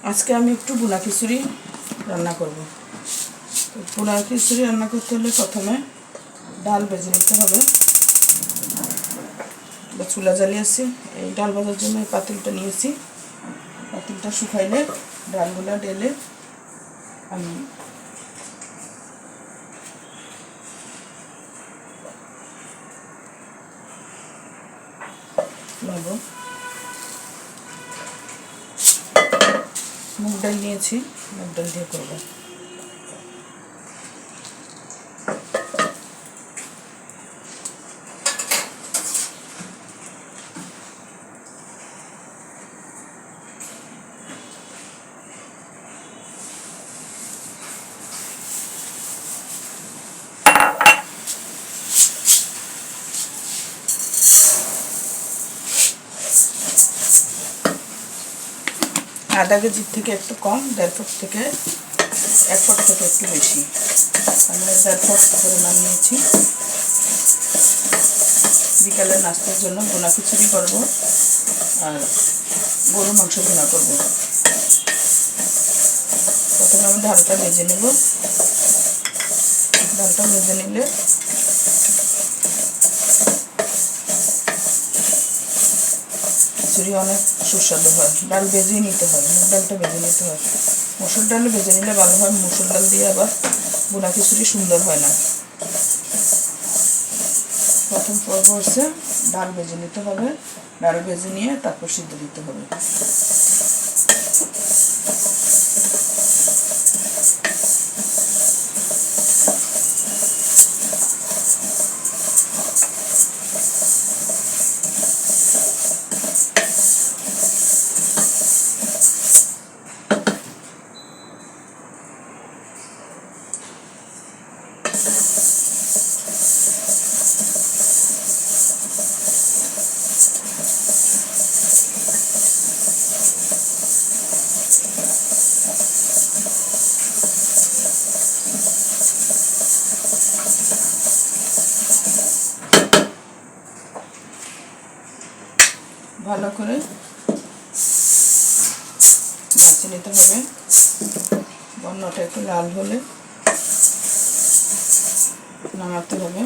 আজকে আমি একটু বুনা খিচুড়ি রান্না করব। তো বুনা খিচুড়ি রান্না করতে হলে প্রথমে ডাল ভেজে নিতে হবে। চুলা জ্বালিয়েছি, এই ডাল ভাজার জন্য এই পাতিলটা নিয়েছি। পাতিলটা শুকাইলে ডালগুলো ঢেলে আমি নেব। মুগ ডাল নিয়েছি, মুগ ডাল দিয়ে করবো। আধা কেজির থেকে একটু কম, 1.5 ফুট থেকে 1 ফুট থেকে একটু বেশি, আমি 1.5 ফুট পরিমাণ নিয়েছি। বিকালে নাস্তার জন্য ভুনা খিচুড়ি করব আর গরু মাংস ভুনা করব। প্রথমে আমি ডালটা ভেজে নেব। ডালটা ভেজে নিলে খিচুড়ি অনেক সুস্বাদু হয়। ডাল ভেজেই নিতে হয়, মুগ ডালটা ভেজে নিতে হয়। মসুর ডাল ভেজে নিলে ভালো হয়, মসুর ডাল দিয়ে আবার ভুনা খিচুড়ি সুন্দর হয় না। প্রথম পর্ব হচ্ছে ডাল ভেজে নিতে হবে। ডাল ভেজে নিয়ে তারপর সিদ্ধ দিতে হবে। ভালো করে ভেজে নিতে হবে। বর্ণটা একটু লাল হলে নামাতে হবে।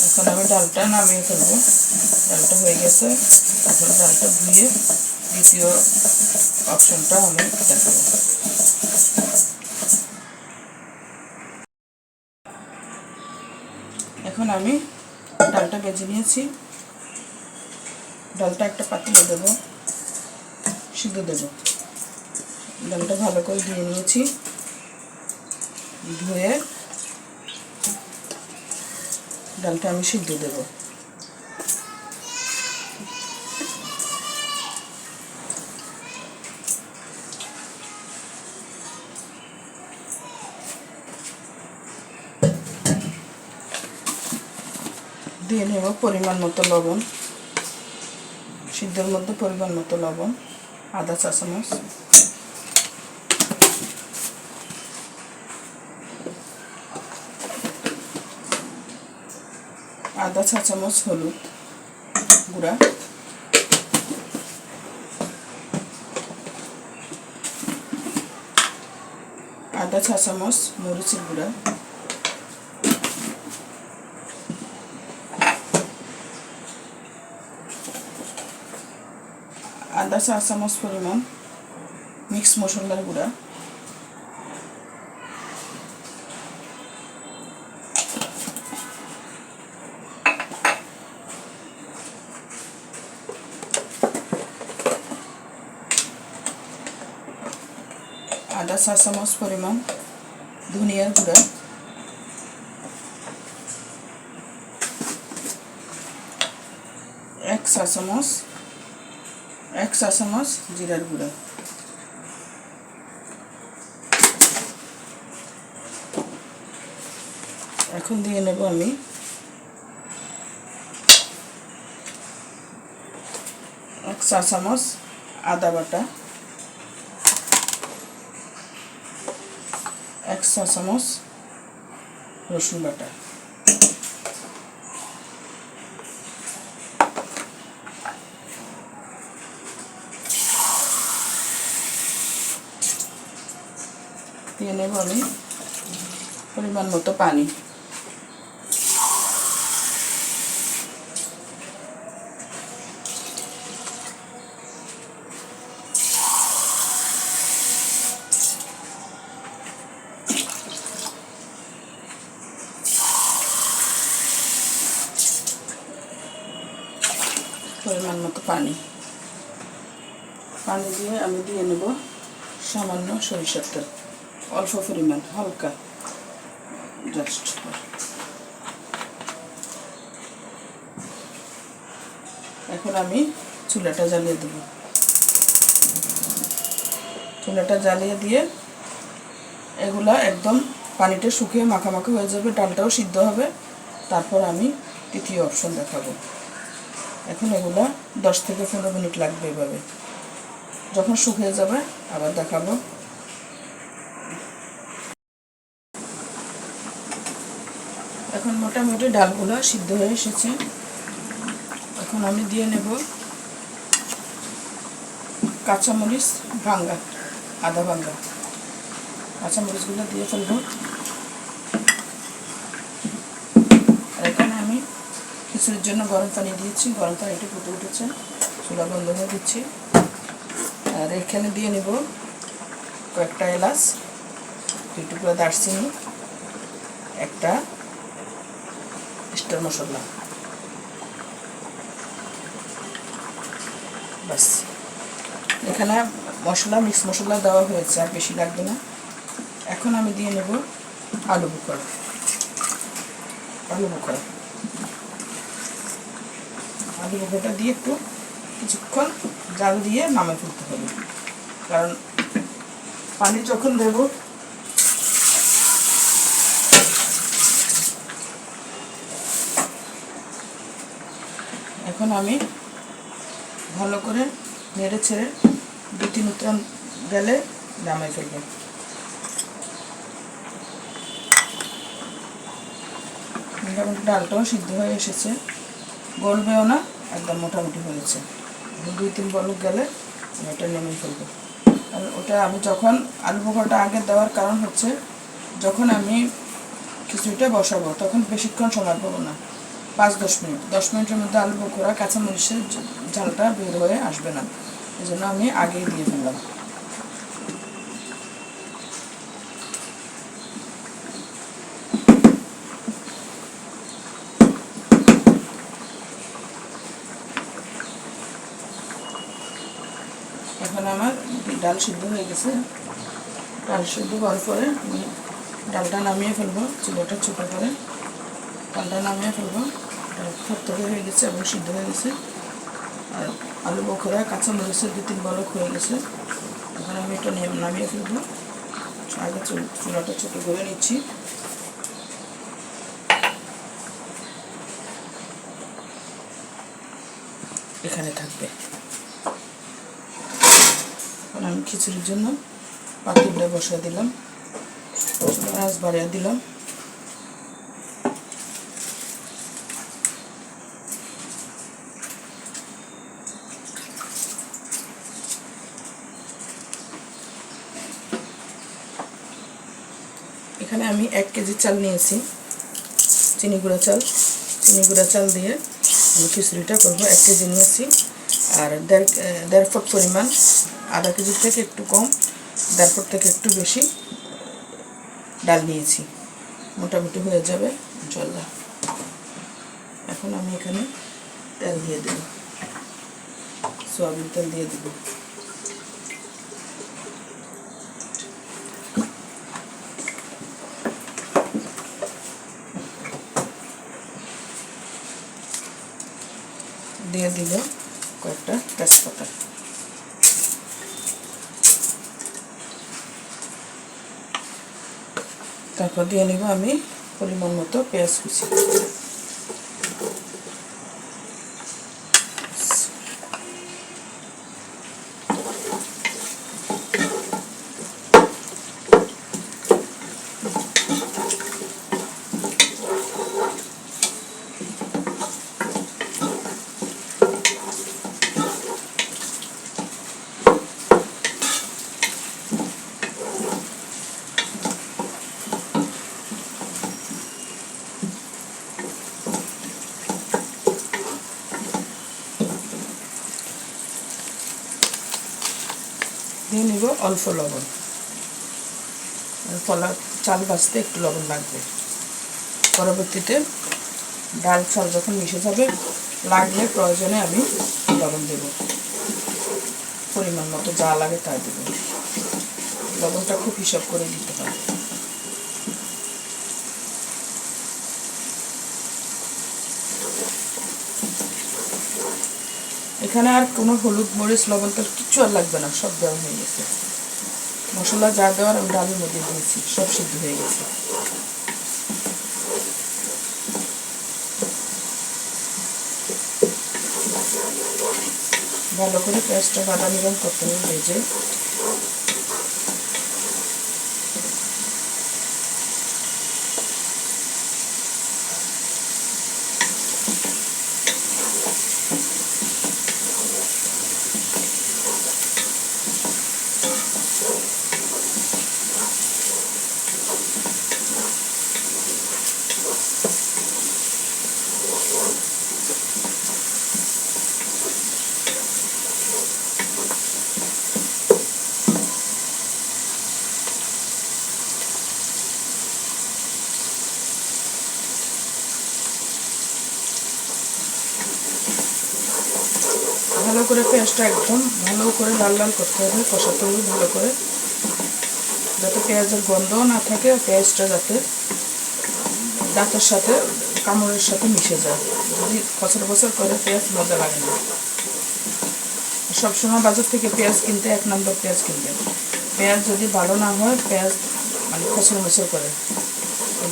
এখন আমি ডালটা নামিয়ে ফেলবো। ডালটা হয়ে গেছে, এখন ডালটা ধুয়ে দ্বিতীয় অপশনটা আমি দেখাবো। এখন আমি ডালটা ভেজে নিয়েছি। ডালটা একটা পাতিলে দেবো, সিদ্ধ দেবো। ডালটা ভালো করে ধুয়ে নিয়েছি। ধুয়ে ডালটা আমি সিদ্ধ দেবো। দিয়ে নেব পরিমাণ মতো লবণ। সিদ্ধের মধ্যে পরিমাণ মতো লবণ, আধা চা চামচ। আধা চা চামচ হলুদ গুঁড়া, আধা চা চামচ মরিচের গুঁড়া, আধা চা চামচ পরিমাণ মিক্স মশলার গুঁড়া, আধা চা চামচ পরিমাণ ধনিয়ার গুঁড়া, এক চা চামচ জিরার গুঁড়া। এখন দিয়ে নেব আমি চা চামচ আদা বাটা, 1 চা চামচ রসুন বাটা, দিয়ে নেব আমি পরিমাণ মতো পানি। পরিমাণ মতো পানি দিয়ে আমি দিয়ে নেব সামান্য সরিষার তেল, অল্প পরিমাণ, হালকা জাস্ট। এখন আমি চুলাটা জ্বালিয়ে দেব। চুলাটা জ্বালিয়ে দিয়ে এগুলা একদম পানিটা শুকিয়ে মাখামাখি হয়ে যাবে, ডালটাও সিদ্ধ হবে। তারপর আমি তৃতীয় অপশন দেখাবো। এখন এগুলা 10 থেকে 15 মিনিট লাগবে এভাবে। যখন শুকিয়ে যাবে আবার দেখাবো। এখন মোটামুটি ডালগুলো সিদ্ধ হয়ে এসেছে। এখন আমি দিয়ে নেব কাঁচামরিচ ভাঙ্গা, আদা ভাঙ্গা, কাঁচামরিচগুলো দিয়ে ফেলবো। আর এখানে আমি খিচুড়ির জন্য গরম পানি দিয়েছি, গরম পানিটা ফুটে উঠেছে, চুলা বন্ধ হয়ে দিচ্ছি। আর এখানে দিয়ে নেব কয়েকটা এলাচ, 2 টুকরা দারচিনি, একটা স্টার মশলা, বাস। এখানে মশলা মিক্স মশলা দেওয়া হয়েছে, আর বেশি লাগবে না। এখন আমি দিয়ে নেব আলু বোখরা। আলু বোখরাটা দিয়ে একটু কিছুক্ষণ জাল দিয়ে নামে ফেলতে হবে, কারণ পানি যখন দেব এখন আমি ভালো করে নেড়ে ছেড়ে 2-3 উত্তরণ গেলে নামাই ফেলব। মোটামুটি ডালটাও সিদ্ধ হয়ে এসেছে, গলবেও না, একদম মোটামুটি হয়েছে। 2-3 বলক গেলে আমি এটা নেমে ফেলবো। আর ওটা আমি যখন আলু বোখরাটা আগে দেওয়ার কারণ হচ্ছে, যখন আমি খিচুড়িটা বসাবো তখন বেশিক্ষণ সময় পাবো না, 5-10 মিনিট। 10 মিনিটের মধ্যে আলু বোখরা কাঁচামরিচের ঝালটা বের হয়ে আসবে না, এই জন্য আমি আগেই দিয়ে ফেললাম। এখন আমার ডাল সিদ্ধ হয়ে গেছে। ডাল সিদ্ধ হওয়ার পরে আমি ডালটা নামিয়ে ফেলবো, চুলাটা ছোটো করে ডালটা নামিয়ে ফেলবো। ডাল থরথরে হয়ে গেছে এবং সিদ্ধ হয়ে গেছে। আর আলু বোখরা কাঁচামরিচের 2-3 বলক হয়ে গেছে। এখন আমি এটা নামিয়ে ফেলবো। আগে চুলাটা ছোটো করে নিচ্ছি। এখানে থাকবে। এখন আমি খিচুড়ির জন্য পাতিলটা বসিয়ে দিলাম, আঁচ বাড়িয়ে দিলাম। এখানে আমি 1 কেজি চাল নিয়েছি, চিনি গুঁড়া চাল দিয়ে আমি খিচুড়িটা করবো। 1 কেজি নিয়েছি, আর 1.5 ফুট পরিমাণ, আধা কেজির থেকে একটু কম, 1.5 ফুট থেকে একটু বেশি ডাল নিয়েছি। মোটামুটি হয়ে যাবে ইনশাল্লাহ। এখন আমি এখানে তেল দিয়ে দেব, সয়াবিন তেল দিয়ে দেব। দিয়ে দিব কয়েকটা তেজপাতা। তারপর দিয়ে নিব আমি পরিমাণ মতো পেঁয়াজ কুচি। দিয়ে নিব অল্প লবণ, পোলাও চাল ভাজতে একটু লবণ লাগবে। পরবর্তীতে ডাল চাল যখন মিশে যাবে, লাগলে প্রয়োজনে আমি লবণ দেব, পরিমাণ মতো যা লাগে তাই দেব। লবণটা খুব হিসাব করে দিতে হয়। এখানে আর কোনো হলুদ মরিচ লবণ তেল কিচ্ছু আর লাগবে না, সব দেওয়া হয়ে গেছে। মশলা যা দেওয়ার আমি ডালের মধ্যে দিয়েছি, সব সিদ্ধ হয়ে গেছে। ভালো করে পেঁয়াজটা বাদামি রঙ করতে হবে ভেজে। ভালো করে পেঁয়াজটা একদম ভালো করে লাল লাল করতে হবে, কষাতে হবে ভালো করে, যাতে পেঁয়াজের গন্ধও না থাকে, পেঁয়াজটা যাতে দাঁতের সাথে কামড়ের সাথে মিশে যায়। যদি বছর বছর করে পেঁয়াজ মজা লাগে না। সবসময় বাজার থেকে পেঁয়াজ কিনতে 1 নম্বর পেঁয়াজ কিনবেন। পেঁয়াজ যদি ভালো না হয়, পেঁয়াজ মানে খসর মসর করে,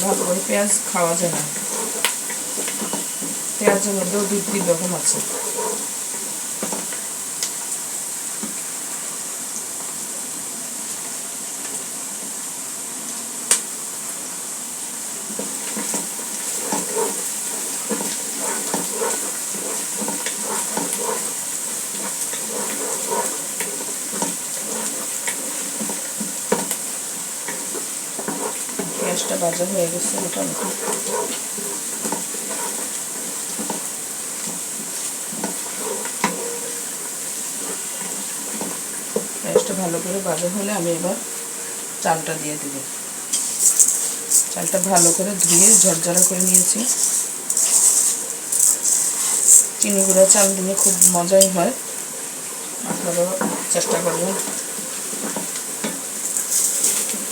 ভালো করে পেঁয়াজ খাওয়া যায় না। পেঁয়াজের মধ্যেও 2-3 রকম আছে। পেঁয়াজটা ভাজা হয়ে গেছে মোটামুটি। পেঁয়াজটা ভালো করে ভাজা হলে আমি এবার চালটা দিয়ে দেব। চালটা ভালো করে ধুয়ে ঝরঝরা করে নিয়েছি। চিনি গুঁড়া চাল দিয়ে খুব মজাই হয়, আপনারাও চেষ্টা করবেন।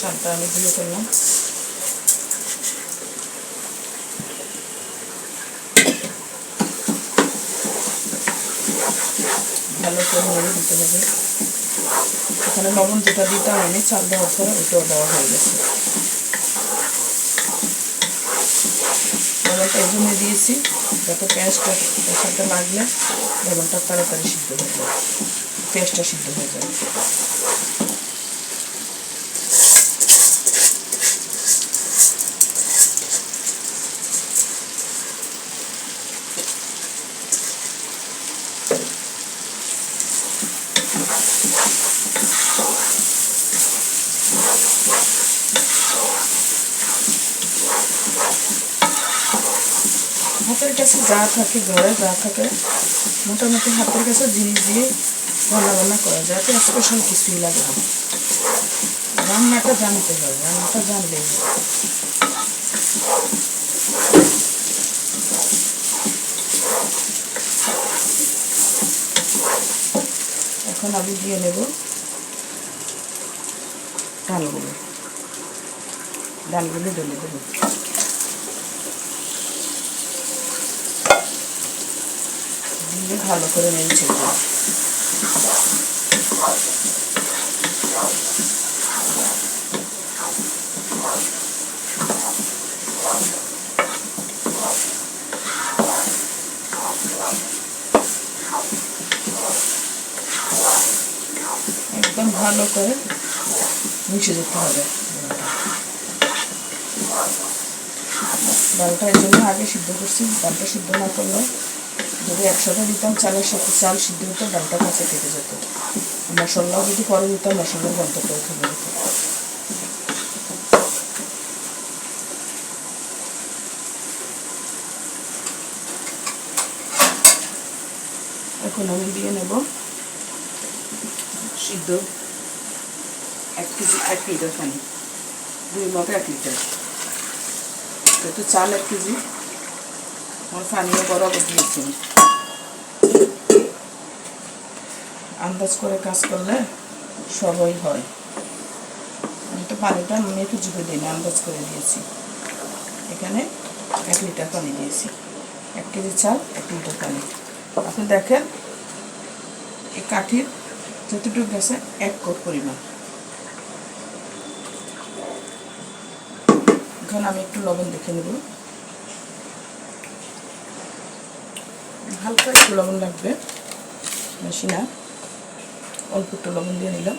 চালটা আমি ধুয়ে ফেললাম। ভালো করে নেড়ে দিতে হবে। এখানে লবণ যেটা দিতাম আমি চাল দেওয়ার পরে, ওটাও দেওয়া হয়ে গেছে। লবণটা এই জন্য দিয়েছি যাতে পেঁয়াজটা সাথে লাগলে লবণটা তাড়াতাড়ি সিদ্ধ হয়ে যায়, পেঁয়াজটা সিদ্ধ হয়ে যায়। হাতের কাছে যা থাকে, ঘরে যা থাকে, মোটামুটি হাতের কাছে জিনিস দিয়ে রান্না করা যায়, তো স্পেশাল কিছুই লাগে না। রান্নাটা জানতে হয়, রান্নাটা জানলেই হয়। এখন আমি দিয়ে নেব ডালগুলো ঢেলে দেবো। দিয়ে ভালো করে নেড়ে দেবো। একদম ভালো করে মিশে যেতে হবে ডালটা। এই জন্য আগে সিদ্ধ করছি, ডালটা সিদ্ধ না করলে যদি একসাথে দিতাম চালের সাথে, চাল সিদ্ধ হতো, ডালটা কাছে কেটে যেত। মশলাও যদি পরে দিতাম, মশলার গন্ধটাও থেকে যেত। এখন আমি দিয়ে নেব সিদ্ধ 1 কেজি 1 লিটার পানি, 2 মগে 1 লিটার। যেহেতু চাল 1 কেজি, আমার পানিও বরাবর দিয়েছি। আন্দাজ করে কাজ করলে সবই হয়। আমি তো পানিটা মেপে চুপে দিই না, আন্দাজ করে দিয়েছি। এখানে 1 লিটার পানি দিয়েছি, 1 কেজি চাল 1 লিটার পানি। আপনি দেখেন এই কাঠির যতটুকু গেছে 1 কোপ পরিমাণ। এখন আমি একটু লবণ দেখে নেব, হালকা একটু লবণ লাগবে, বেশি না, অল্প একটু লবণ দিয়ে নিলাম।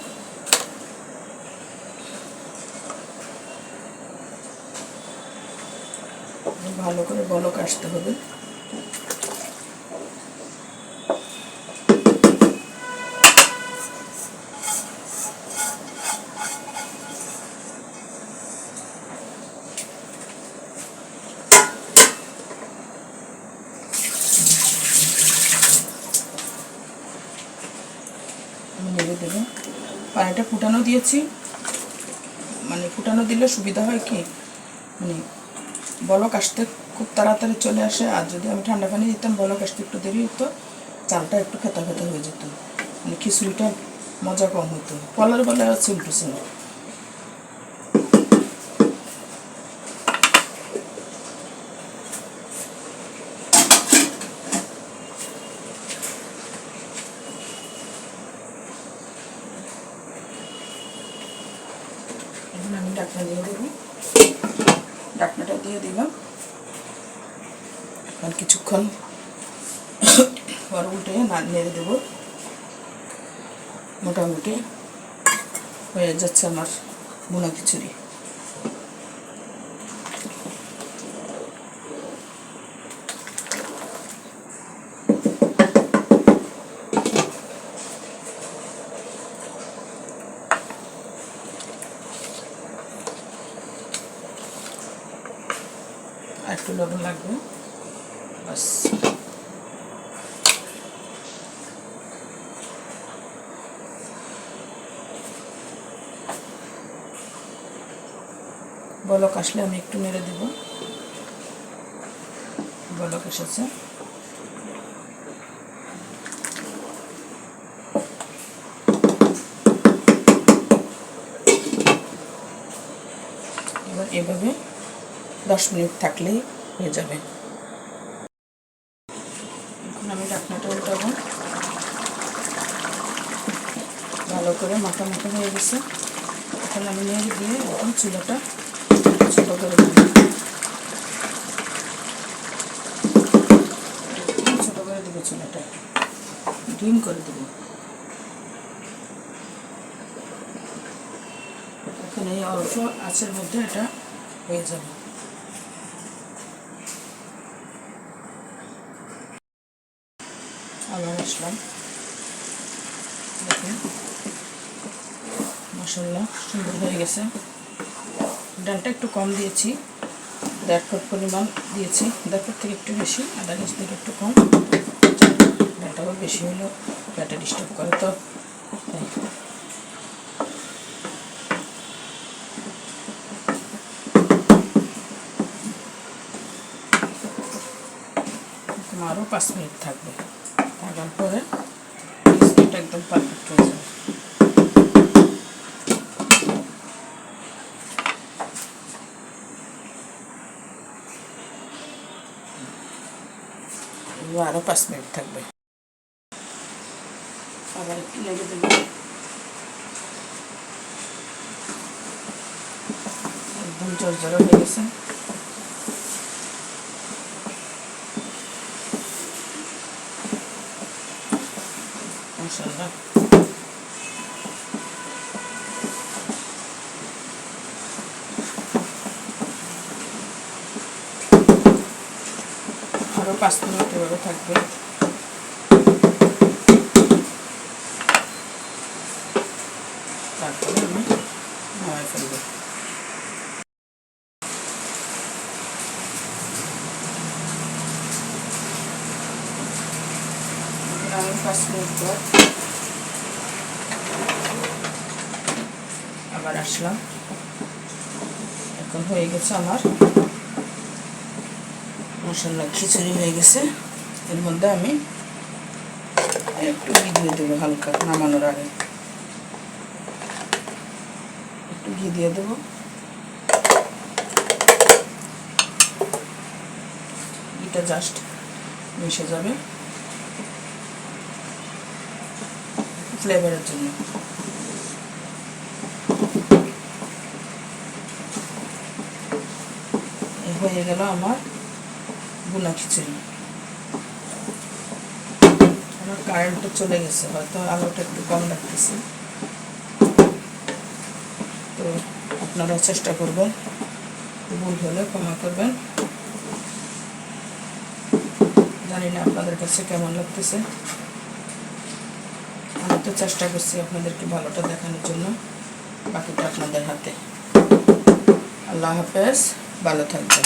ভালো করে বলক আসতে হবে। নেড়ে দেবো। পানিটা ফুটানো দিয়েছি, মানে ফুটানো দিলে সুবিধা হয় কি, মানে বলক আসতে খুব তাড়াতাড়ি চলে আসে। আর যদি আমি ঠান্ডা পানি দিতাম বলক আসতে একটু দেরি হতো, চালটা একটু খেতা খেতা হয়ে যেত, মানে খিচুড়িটা মজা কম হতো। কলার বেলা হচ্ছে উল্টো ছিল। এখন আমি ঢাকনা দিয়ে দেবো, ঢাকনাটা দিয়ে দিলাম। এখন কিছুক্ষণ পর উল্টে নেড়ে দেবো। মোটামুটি হয়ে যাচ্ছে আমার ভুনা খিচুড়ি। একটু লবণ লাগবে, বাস। বলক আসলে আমি একটু নেড়ে দেব। বলক এসেছে, এবার এভাবে 10 মিনিট থাকলেই হয়ে যাবে। এখন আমি ঢাকনাটা উল্টাবো। ভালো করে মাখা মাখা হয়ে গেছে। এখন আমি নেড়ে দিয়ে এখন চুলাটা ছোটো করে দেব, ছোটো করে দেবো চুলাটা, ডিম করে দেবো। এখন এই অল্প আঁচের মধ্যে এটা হয়ে যাবে। আবার আসলাম, দেখুন মাশাআল্লাহ সুন্দর হয়ে গেছে। ডালটা একটু কম দিয়েছি, 1.5 কাপ পরিমাণ দিয়েছি, 1.5 কাপ থেকে একটু বেশি, আধা কাপ থেকে একটু কম। ডালটা আবার বেশি হলেও পেটে ডিস্টার্ব করে, তো আরও 5 মিনিট থাকবে। থাকার পরে এটা একদম পারফেক্ট হয়ে যাবে। আরও 5 মিনিট থাকবে। আবার একটু লেগে দেবো। একদম ঝরঝরে হয়ে গেছে। মাশাআল্লাহ, আরও 5 মিনিট এভাবে থাকবে। তারপরে আমি নামাই ফেলবো। আমি 5 মিনিট পর আবার আসলাম। এখন হয়ে গেছে আমার মশলা খিচুড়ি হয়ে গেছে। এর মধ্যে আমি একটু ঘি দিয়ে দেবো, হালকা নামানোর আগে একটু ঘি দিয়ে দেবো। ঘিটা জাস্ট মিশে যাবে ফ্লেভারের জন্য। হয়ে গেল আমার ভুনা খিচুড়ি। আমার কারেন্টটা চলে গেছে, হয়তো আলোটা একটু কম লাগতেছে, তো আপনারা চেষ্টা করবেন, ভুল হলে ক্ষমা করবেন। জানি না আপনাদের কাছে কেমন লাগতেছে, আমি তো চেষ্টা করছি আপনাদেরকে ভালোটা দেখানোর জন্য, বাকিটা আপনাদের হাতে। আল্লাহ হাফেজ, ভালো থাকবেন।